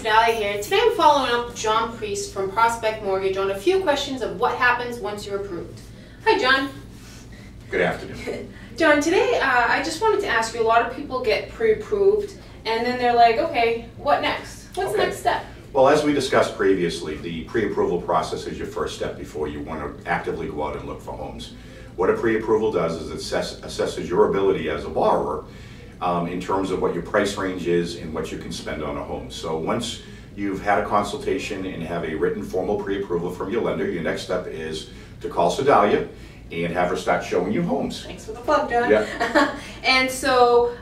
Cidalia here. Today I'm following up John Priest from Prospect Mortgage on a few questions of what happens once you're approved. Hi John. Good afternoon. John, today I just wanted to ask you, a lot of people get pre-approved and then they're like, okay, what next? What's the next step? Well, as we discussed previously, the pre-approval process is your first step before you want to actively go out and look for homes. What a pre-approval does is it assesses your ability as a borrower in terms of what your price range is and what you can spend on a home. So once you've had a consultation and have a written formal pre-approval from your lender, your next step is to call Cidalia and have her start showing you homes. Thanks for the plug, John. Yeah. And so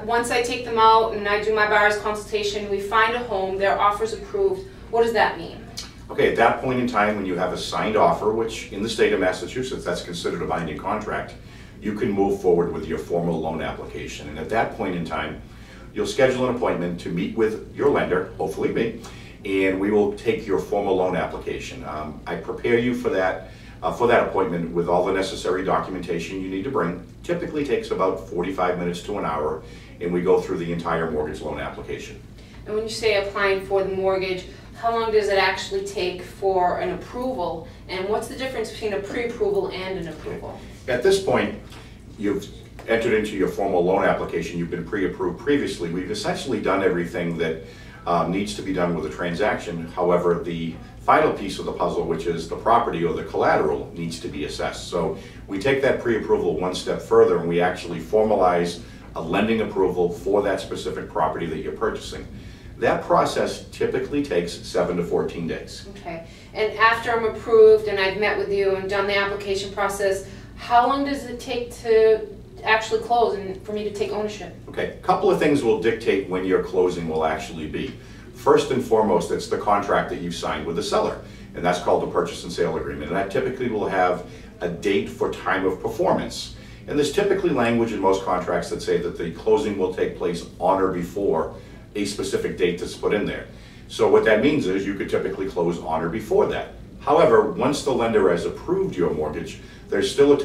once I take them out and I do my buyer's consultation, we find a home, their offer's approved. What does that mean? Okay, at that point in time when you have a signed offer, which in the state of Massachusetts that's considered a binding contract, you can move forward with your formal loan application. And at that point in time, you'll schedule an appointment to meet with your lender, hopefully me, and we will take your formal loan application. I prepare you for that appointment with all the necessary documentation you need to bring. Typically takes about 45 minutes to an hour, and we go through the entire mortgage loan application. And when you say applying for the mortgage, how long does it actually take for an approval? And what's the difference between a pre-approval and an approval? At this point, you've entered into your formal loan application, you've been pre-approved previously. We've essentially done everything that needs to be done with a transaction. However, the final piece of the puzzle, which is the property or the collateral, needs to be assessed. So we take that pre-approval one step further and we actually formalize a lending approval for that specific property that you're purchasing. That process typically takes 7 to 14 days. Okay, and after I'm approved and I've met with you and done the application process, how long does it take to actually close and for me to take ownership? Okay, a couple of things will dictate when your closing will actually be. First and foremost, it's the contract that you've signed with the seller, and that's called the purchase and sale agreement. And that typically will have a date for time of performance. And there's typically language in most contracts that say that the closing will take place on or before a specific date that's put in there. So what that means is you could typically close on or before that. However, once the lender has approved your mortgage, there's still a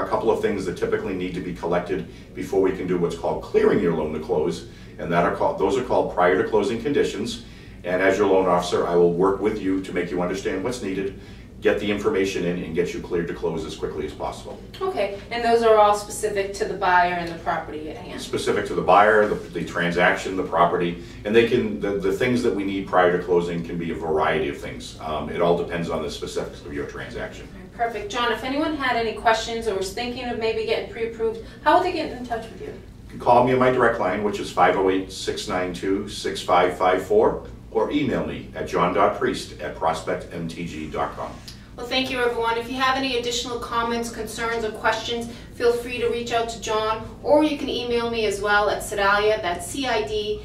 couple of things that typically need to be collected before we can do what's called clearing your loan to close, and those are called prior to closing conditions. And as your loan officer, I will work with you to make you understand what's needed, get the information in, and get you cleared to close as quickly as possible. Okay, and those are all specific to the buyer and the property at hand? Specific to the buyer, the transaction, the property, and the things that we need prior to closing can be a variety of things. It all depends on the specifics of your transaction. Perfect. John, if anyone had any questions or was thinking of maybe getting pre-approved, how would they get in touch with you? You can call me on my direct line, which is 508-692-6554, or email me at john.priest@prospectmtg.com. Well, thank you, everyone. If you have any additional comments, concerns, or questions, feel free to reach out to John, or you can email me as well at Cidalia, that's Cidalia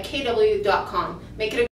@kw.com. Make it a